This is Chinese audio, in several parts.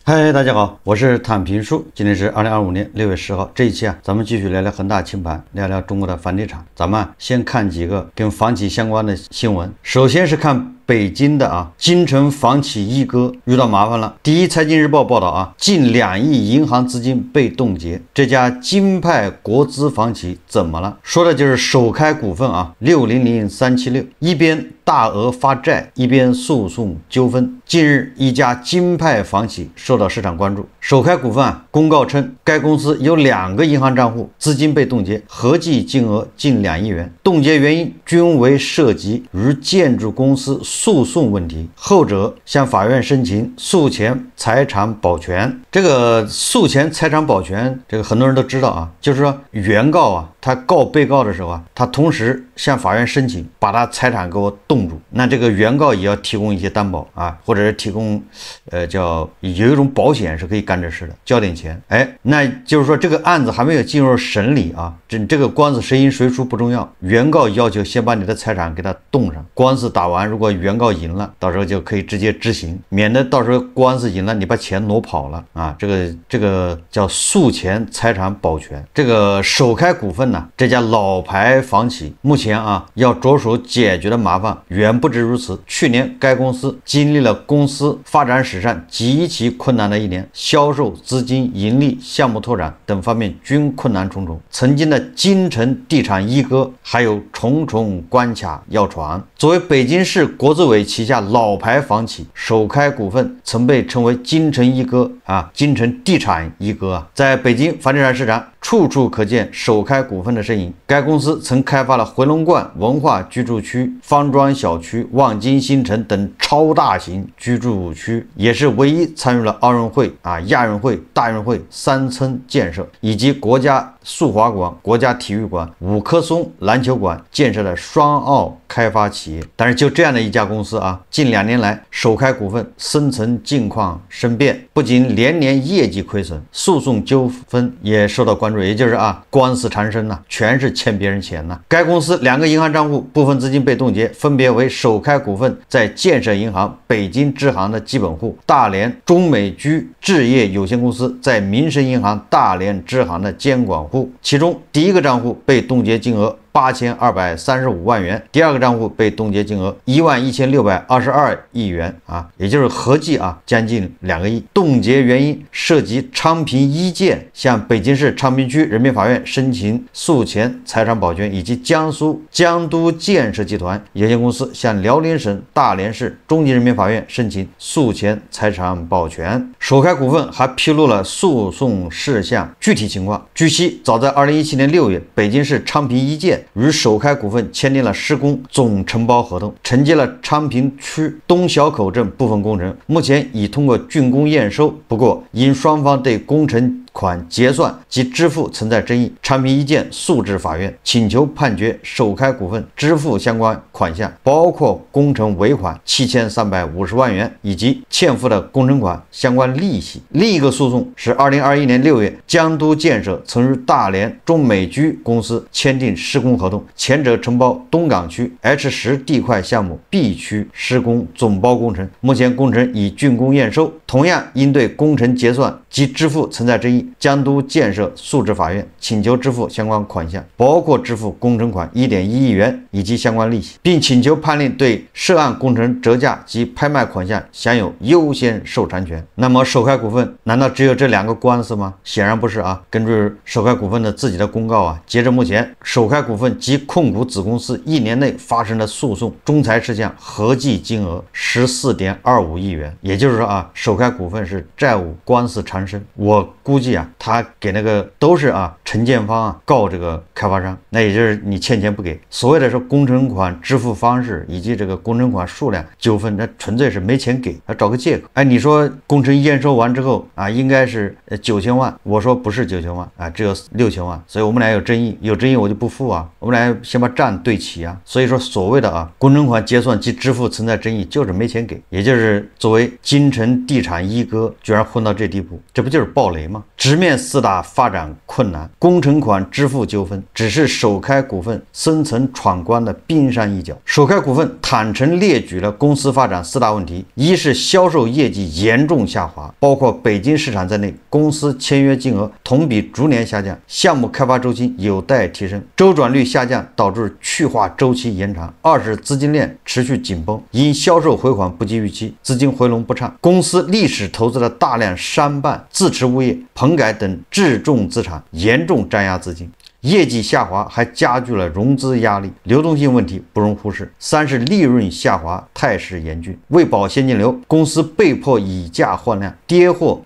嗨，大家好，我是坦平叔。今天是2025年6月10号，这一期咱们继续聊聊恒大清盘，聊聊中国的房地产。咱们先看几个跟房企相关的新闻。首先是看北京的金城房企一哥遇到麻烦了。第一财经日报报道近2亿银行资金被冻结，这家金派国资房企怎么了？说的就是首开股份600376，一边大额发债，一边诉讼纠纷。近日，一家金派房企受到市场关注。首开股份公告称，该公司有2个银行账户资金被冻结，合计金额近2亿元。冻结原因均为涉及与建筑公司诉讼问题，后者向法院申请诉前财产保全。这个诉前财产保全，这个很多人都知道就是说原告他告被告的时候他同时向法院申请把他财产给我冻住，那这个原告也要提供一些担保或者是提供有一种保险是可以干这事的，交点钱。那就是说这个案子还没有进入审理这个官司谁赢谁输不重要，原告要求先把你的财产给他冻上，官司打完，如果原告赢了，到时候就可以直接执行，免得到时候官司赢了你把钱挪跑了这个叫诉前财产保全。这个首开股份这家老牌房企目前要着手解决的麻烦远不止如此。去年该公司经历了公司发展史上极其困难的一年，销售、资金、盈利、项目拓展等方面均困难重重。曾经的金城地产一哥还有重重关卡要闯。作为北京市国资委旗下老牌房企，首开股份曾被称为金城一哥金城地产一哥在北京房地产市场处处可见首开股份的身影。该公司曾开发了回龙观文化居住区、方庄小区、望京新城等超大型居住区，也是唯一参与了奥运会、亚运会、大运会3层建设，以及国家速滑馆、国家体育馆、5棵松篮球馆建设的双奥开发企业。但是就这样的一家公司近2年来首开股份深层境况生变，不仅连年业绩亏损，诉讼纠纷也受到关注，也就是官司缠身全是欠别人钱该公司2个银行账户部分资金被冻结，分别为首开股份在建设银行北京支行的基本户、大连中美居置业有限公司在民生银行大连支行的监管户。其中第一个账户被冻结金额8235万元，第二个账户被冻结金额11622亿元也就是合计将近2个亿。冻结原因涉及昌平一建向北京市昌平区人民法院申请诉前财产保全，以及江苏江都建设集团有限公司向辽宁省大连市中级人民法院申请诉前财产保全。首开股份还披露了诉讼事项具体情况。据悉，早在2017年6月，北京市昌平一建与首开股份签订了施工总承包合同，承接了昌平区东小口镇部分工程，目前已通过竣工验收。不过因双方对工程款结算及支付存在争议，昌平一建诉至法院，请求判决首开股份支付相关款项，包括工程尾款7350万元以及欠付的工程款相关利息。另一个诉讼是2021年6月，江都建设曾与大连中美居公司签订施工合同，前者承包东港区 H10地块项目 B 区施工总包工程，目前工程已竣工验收。同样因对工程结算及支付存在争议，江都建设诉至法院，请求支付相关款项，包括支付工程款1.1亿元以及相关利息，并请求判令对涉案工程折价及拍卖款项享有优先受产权。那么首开股份难道只有这2个官司吗？显然不是根据首开股份的自己的公告截至目前，首开股份及控股子公司1年内发生的诉讼仲裁事项合计金额14.25亿元。也就是说首开股份是债务官司缠身。我估计他给那个都是承建方告这个开发商，那也就是你欠钱不给。所谓的说工程款支付方式以及这个工程款数量纠纷，那纯粹是没钱给，找个借口。你说工程验收完之后应该是9000万，我说不是9000万只有6000万，所以我们俩有争议，我就不付我们俩先把账对齐所以说所谓的工程款结算及支付存在争议，就是没钱给。也就是作为金城地产一哥居然混到这地步，这不就是暴雷吗？直面4大发展困难，工程款支付纠纷只是首开股份深层闯关的冰山一角。首开股份坦诚列举了公司发展4大问题：一是销售业绩严重下滑，包括北京市场在内，公司签约金额同比逐年下降，项目开发周期有待提升，周转率下降导致去化周期延长；二是资金链持续紧绷，因销售回款不及预期，资金回笼不畅，公司历史投资了大量商办、自持物业、棚改等质重资产，严重占压资金。业绩下滑还加剧了融资压力，流动性问题不容忽视。三是利润下滑态势严峻，为保现金流，公司被迫以价换量，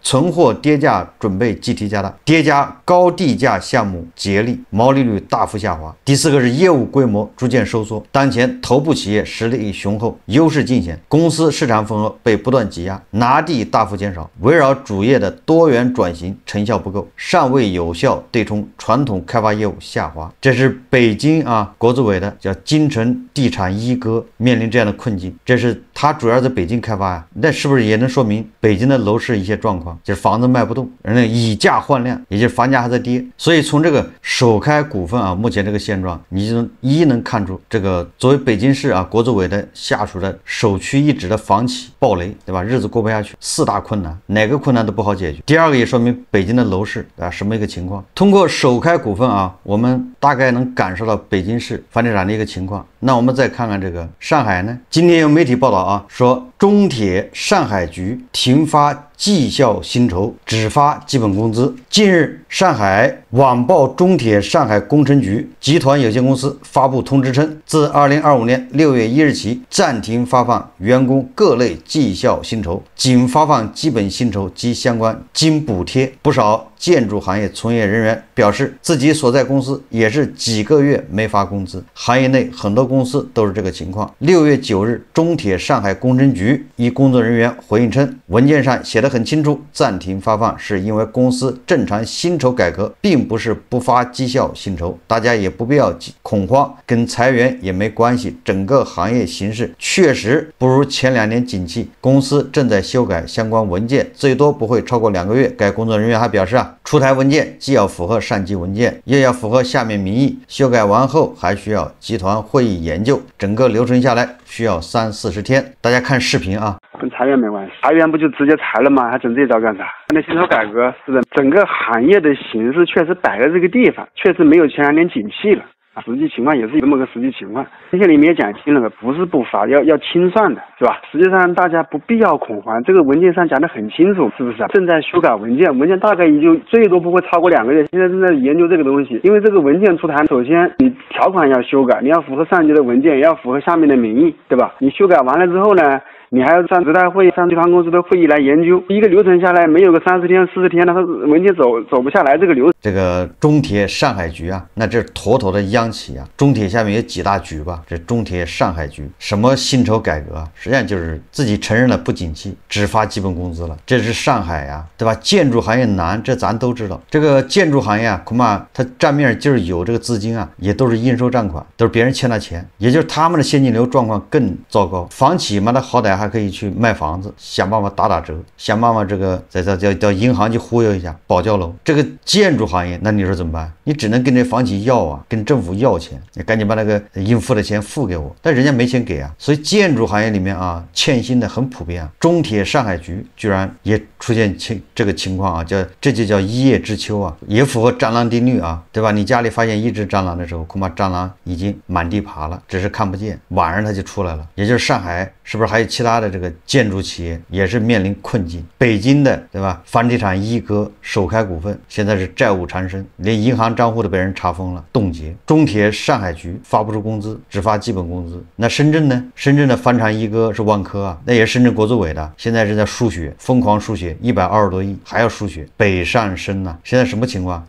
存货跌价准备计提加大，叠加高地价项目竭力，毛利率大幅下滑。第四个是业务规模逐渐收缩，当前头部企业实力雄厚，优势尽显，公司市场份额被不断挤压，拿地大幅减少，围绕主业的多元转型成效不够，尚未有效对冲传统开发业务下滑。这是北京国资委的叫京城地产一哥面临这样的困境，这是他主要在北京开发呀，那是不是也能说明北京的楼市一些状况，就是房子卖不动，人家以价换量，也就是房价还在跌。所以从这个首开股份目前这个现状，你就能看出这个作为北京市国资委的下属的首屈一指的房企暴雷，对吧？日子过不下去，4大困难，哪个困难都不好解决。第二个也说明北京的楼市什么一个情况。通过首开股份我们大概能感受到北京市房地产的一个情况。那我们再看看这个上海呢，今天有媒体报道说中铁上海局停发绩效薪酬，只发基本工资。近日，上海晚报中铁上海工程局集团有限公司发布通知称，自2025年6月1日起暂停发放员工各类绩效薪酬，仅发放基本薪酬及相关津补贴。不少建筑行业从业人员表示，自己所在公司也是几个月没发工资，行业内很多公司都是这个情况。6月9日，中铁上海工程局一工作人员回应称，文件上写得很清楚，暂停发放是因为公司正常薪酬改革，并不是不发绩效薪酬，大家也不必要恐慌，跟裁员也没关系。整个行业形势确实不如前2年景气，公司正在修改相关文件，最多不会超过2个月。该工作人员还表示出台文件既要符合上级文件，又要符合下面民意，修改完后还需要集团会议研究，整个流程下来需要30-40天。大家看视频跟裁员没关系，裁员不就直接裁了吗？还整这招干啥？那薪酬改革是的，整个行业的形势确实摆在这个地方，确实没有前2年景气了。实际情况也是这么个实际情况，这些里面也讲清了的，不是不发，要清算的，是吧？实际上大家不必要恐慌，这个文件上讲得很清楚，是不是正在修改文件，文件大概也就最多不会超过2个月，现在正在研究这个东西。因为这个文件出台，首先你条款要修改，你要符合上级的文件，也要符合下面的民意，对吧？你修改完了之后呢，你还要上职代会议、上集团公司的会议来研究，一个流程下来没有个30天、40天，它文件走不下来。这个流程，这个中铁上海局那这是妥妥的央企中铁下面有几大局吧？这中铁上海局什么薪酬改革实际上就是自己承认了不景气，只发基本工资了。这是上海对吧？建筑行业难，这咱都知道。这个建筑行业恐怕它账面就是有这个资金也都是应收账款，都是别人欠的钱，也就是他们的现金流状况更糟糕。房企嘛，它好歹还可以去卖房子，想办法打折，想办法这个再到银行去忽悠一下保交楼。这个建筑行业，那你说怎么办？你只能跟这房企要跟政府要钱，你赶紧把那个应付的钱付给我，但人家没钱给所以建筑行业里面欠薪的很普遍中铁上海局居然也出现这个情况这就叫一叶知秋也符合蟑螂定律对吧？你家里发现1只蟑螂的时候，恐怕蟑螂已经满地爬了，只是看不见，晚上它就出来了。也就是上海是不是还有其他的这个建筑企业也是面临困境？北京的对吧？房地产一哥首开股份现在是债务缠身，连银行账户都被人查封了，冻结。中铁上海局发不出工资，只发基本工资。那深圳呢？深圳的房产一哥是万科那也是深圳国资委的，现在是在输血，疯狂输血，120多亿还要输血。北上深现在什么情况？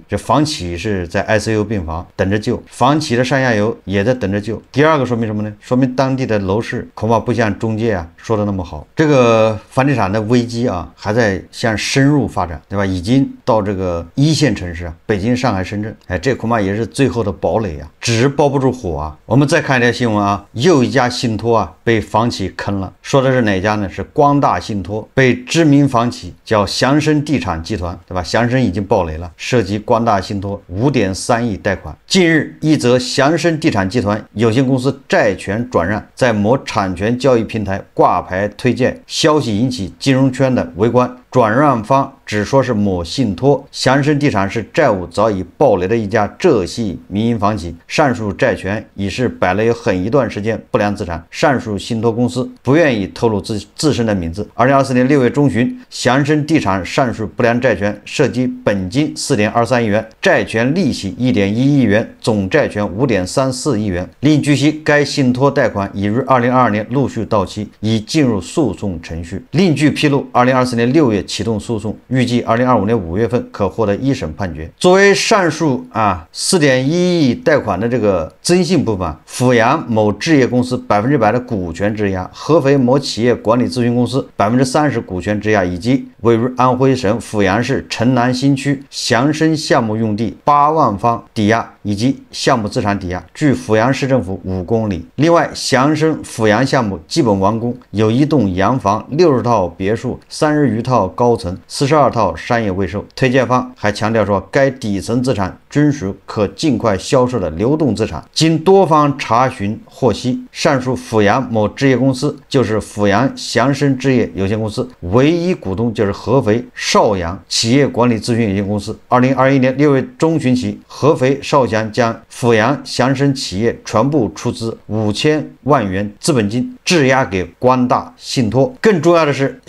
这房企是在 ICU 病房等着救，房企的上下游也在等着救。第二个说明什么呢？说明当地的楼市恐怕不像中介啊说的那么好，这个房地产的危机啊还在向深入发展，对吧？已经到这个一线城市啊，北京、上海、深圳，哎，这恐怕也是最后的堡垒啊，纸包不住火啊。我们再看一条新闻啊，又一家信托啊被房企坑了，说的是哪家呢？是光大信托被知名房企叫祥生地产集团，对吧？祥生已经爆雷了，涉及光大信托5.3亿贷款。近日，一则祥生地产集团有限公司债权转让在某产权交易平台挂牌推荐消息引起金融圈的围观。转让方只说是某信托，祥生地产是债务早已爆雷的一家浙系民营房企，上述债权已是摆了有很一段时间不良资产。上述信托公司不愿意透露自身的名字。2024年6月中旬，祥生地产上述不良债权涉及本金4.23亿元，债权利息1.1亿元，总债权5.34亿元。另据悉，该信托贷款已于2022年陆续到期，已进入诉讼程序。另据披露，2024年6月启动诉讼，预计2025年5月份可获得一审判决。作为上述4.1亿贷款的这个征信部分，阜阳某置业公司100%的股权质押，合肥某企业管理咨询公司30%股权质押，以及位于安徽省阜阳市城南新区祥生项目用地8万方抵押以及项目资产抵押，距阜阳市政府5公里。另外，祥生阜阳项目基本完工，有1栋洋房、60套别墅、30余套高层、42套商业未售。推荐方还强调说，该底层资产均属可尽快销售的流动资产。经多方查询获悉，上述阜阳某置业公司就是阜阳祥生置业有限公司，唯一股东就是合肥邵阳企业管理咨询有限公司。2021年6月中旬起，合肥邵阳将阜阳祥生企业全部出资5000万元资本金质押给光大信托。更重要的是，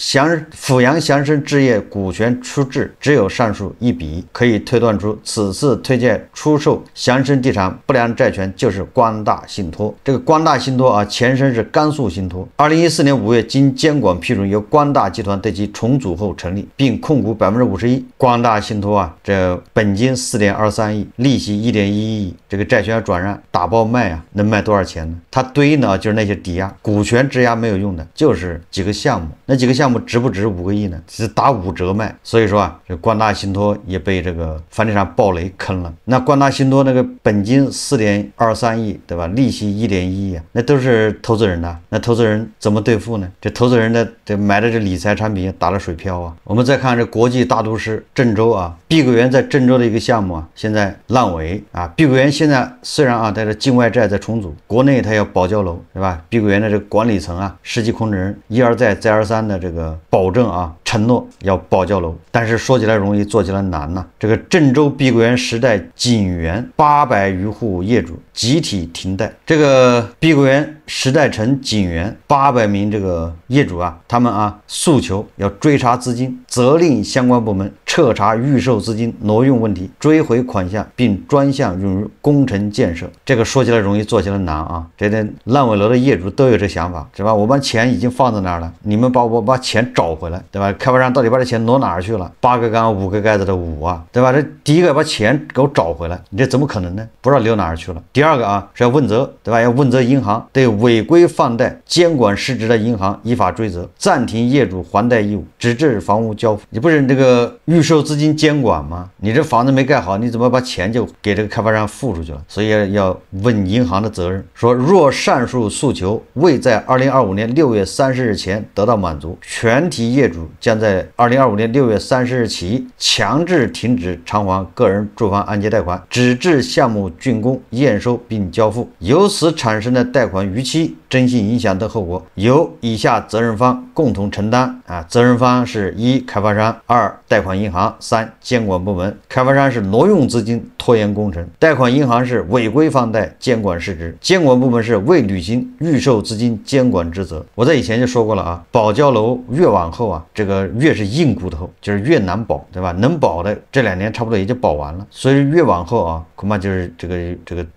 阜阳祥生置业股权出质只有上述一笔，可以推断出此次推荐出售祥生地产不良债权就是光大信托。这个光大信托啊，前身是甘肃信托。2014年5月，经监管批准，由光大集团对其重组后成立，并控股51%。光大信托啊，这本金4.23亿，利息1.1亿，这个债权要转让打包卖啊，能卖多少钱呢？它对应的就是那些抵押，股权质押没有用的，就是几个项目，那几个项目值不值5个亿呢？只打5折卖。所以说啊，这光大信托也被这个房地产暴雷坑了。那光大信托那个本金4.23亿，对吧？利息1.1亿啊，那都是投资人的，那投资人怎么兑付呢？这投资人的这买的这理财产品打了水漂啊。我们再看这国际大都市郑州啊，碧桂园在郑州的一个项目啊，现在烂尾啊。碧桂园现在虽然啊，它的境外债在重组，国内它要保交楼，对吧？碧桂园的这个管理层啊，实际控制人一而再再而三的这个保证啊，承诺要保交楼，但是说起来容易，做起来难呐。这个郑州碧桂园时代景园800余户业主集体停贷。这个碧桂园时代城景园800名这个业主啊，他们啊诉求要追查资金，责令相关部门彻查预售资金挪用问题，追回款项，并专项用于工程建设。这个说起来容易，做起来难啊。这烂尾楼的业主都有这想法，是吧？我把钱已经放在那儿了，你们把钱找回来，对吧？开发商到底把这钱挪哪儿去了？8个缸5个盖子的5啊，对吧？这第一个把钱给我找回来，你这怎么可能呢？不知道流哪儿去了。第二个啊是要问责，对吧？要问责银行，对违规放贷监管失职的银行依法追责，暂停业主还贷义务，直至房屋交付。你不是这个预售资金监管吗？你这房子没盖好，你怎么把钱就给这个开发商付出去了？所以要问银行的责任。说若上述诉求未在2025年6月30日前得到满足，全体业主将在2025年6月30日起强制停止偿还个人住房按揭贷款，直至项目竣工、验收并交付。由此产生的贷款逾期、征信影响等后果，由以下责任方共同承担啊。责任方是1开发商、2贷款银行、3监管部门。开发商是挪用资金拖延工程，贷款银行是违规放贷监管失职，监管部门是未履行预售资金监管职责。我在以前就说过了啊，保交楼越往后啊，这个越是硬骨头，就是越难保，对吧？能保的这2年差不多也就保完了，所以越往后啊，恐怕就是这个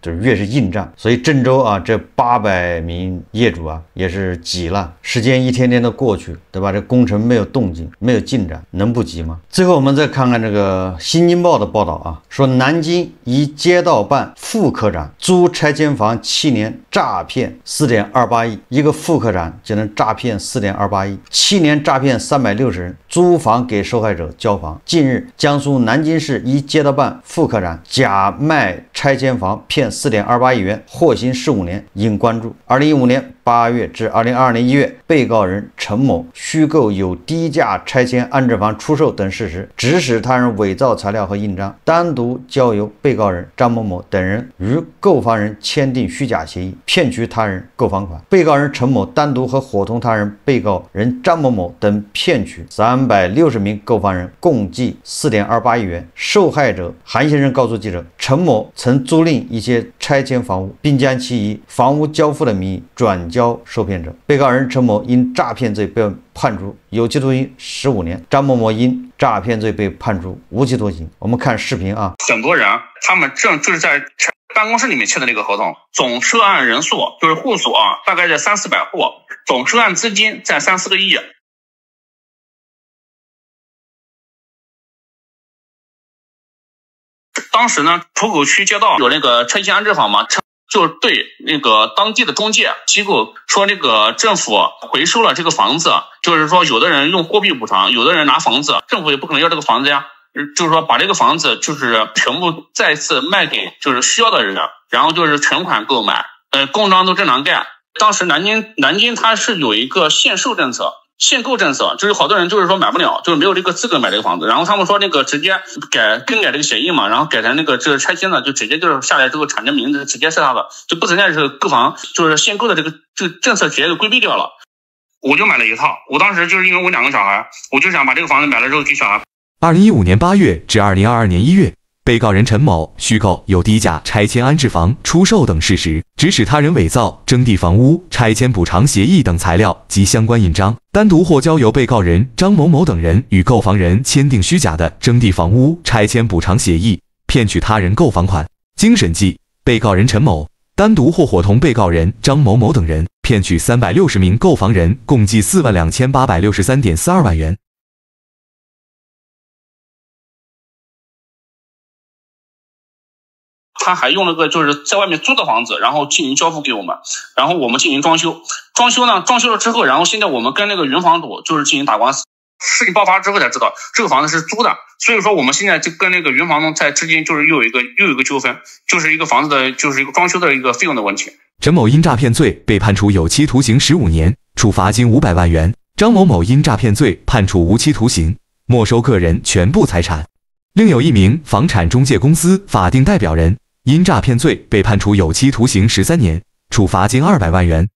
就是越是硬仗。所以郑州啊，这800名业主啊也是急了，时间一天天的过去，对吧？这工程没有动静，没有进展，能不急吗？最后我们再看看这个《新京报》的报道啊，说南京一街道办副科长租拆迁房7年诈骗4.28亿，一个副科长就能诈骗4.28亿，7年诈骗360人，租房给受害者交房。近日，江苏南京市一街道办副科长假卖拆迁房骗4.28亿元，获刑15年，应关注。2015年8月至2022年1月，被告人陈某虚构有低价拆迁安置房出售等事实，指使他人伪造材料和印章，单独交由被告人张某某等人与购房人签订虚假协议，骗取他人购房款。被告人陈某单独和伙同他人被告人张某某等骗取360名购房人，共计4.28亿元。受害者韩先生告诉记者，陈某曾租赁一些拆迁房屋，并将其以房屋交付的名义转交受骗者。被告人陈某因诈骗罪被判处有期徒刑15年，张某某因诈骗罪被判处无期徒刑。我们看视频啊，很多人他们就是在办公室里面签的那个合同，总涉案人数就是户数啊，大概在300-400户，总涉案资金在3-4个亿。当时呢，浦口区街道有那个拆迁安置房嘛，就对那个当地的中介机构说，那个政府回收了这个房子，就是说有的人用货币补偿，有的人拿房子，政府也不可能要这个房子呀，就是说把这个房子就是全部再次卖给就是需要的人，然后就是全款购买，公章都正常盖。当时南京它是有一个限售政策。限购政策就是好多人就是说买不了，就是没有这个资格买这个房子，然后他们说那个直接更改这个协议嘛，然后改成那个这个拆迁的，就直接就是下来之后产权名字直接是他的，就不存在是购房就是限购的这个政策直接就规避掉了。我就买了一套，我当时就是因为我2个小孩，我就想把这个房子买了之后给小孩。2015年8月至2022年1月。被告人陈某虚构有低价拆迁安置房出售等事实，指使他人伪造征地房屋拆迁补偿协议等材料及相关印章，单独或交由被告人张某某等人与购房人签订虚假的征地房屋拆迁补偿协议，骗取他人购房款。经审计，被告人陈某单独或伙同被告人张某某等人骗取360名购房人共计42863.42万元。他还用了个就是在外面租的房子，然后进行交付给我们，然后我们进行装修。装修了之后，然后现在我们跟那个原房主就是进行打官司。事情爆发之后才知道这个房子是租的，所以说我们现在就跟那个原房东在之间就是又有一个纠纷，就是一个房子的就是一个装修的一个费用的问题。陈某因诈骗罪被判处有期徒刑15年，处罚金500万元；张某某因诈骗罪判处无期徒刑，没收个人全部财产。另有一名房产中介公司法定代表人因诈骗罪被判处有期徒刑13年，处罚金200万元。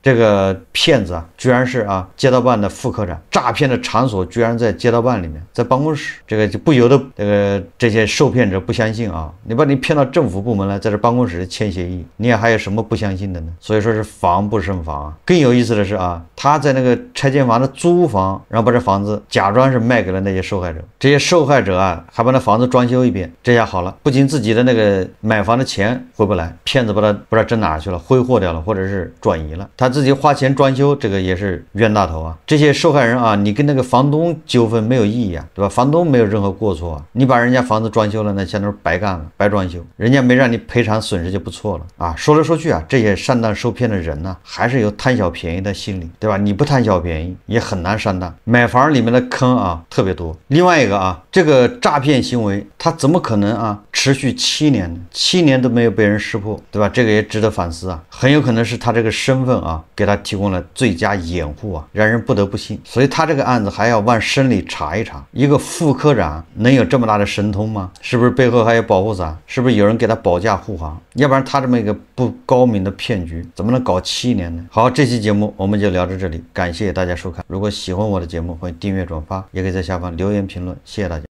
这个骗子啊，居然是街道办的副科长，诈骗的场所居然在街道办里面，在办公室，这个就不由得这些受骗者不相信啊！你把你骗到政府部门来，在这办公室签协议，你也还有什么不相信的呢？所以说是防不胜防啊！更有意思的是他在那个拆迁房的租房，然后把这房子假装是卖给了那些受害者，这些受害者还把那房子装修一遍，这下好了，不仅自己的那个买房的钱回不来，骗子把他不知道挣哪去了，挥霍掉了，或者是转移了，他自己花钱装修，这个也是冤大头啊！这些受害人你跟那个房东纠纷没有意义对吧？房东没有任何过错你把人家房子装修了，那相当于白干了，白装修，人家没让你赔偿损失就不错了说来说去这些上当受骗的人还是有贪小便宜的心理，对吧？你不贪小便宜也很难上当。买房里面的坑特别多。另外一个这个诈骗行为它怎么可能持续7年呢？7年都没有被人识破，对吧？这个也值得反思很有可能是他这个身份给他提供了最佳掩护让人不得不信。所以他这个案子还要往深里查一查。一个副科长能有这么大的神通吗？是不是背后还有保护伞？是不是有人给他保驾护航？要不然他这么一个不高明的骗局怎么能搞7年呢？好，这期节目我们就聊到这里，感谢大家收看。如果喜欢我的节目，欢迎订阅转发，也可以在下方留言评论，谢谢大家。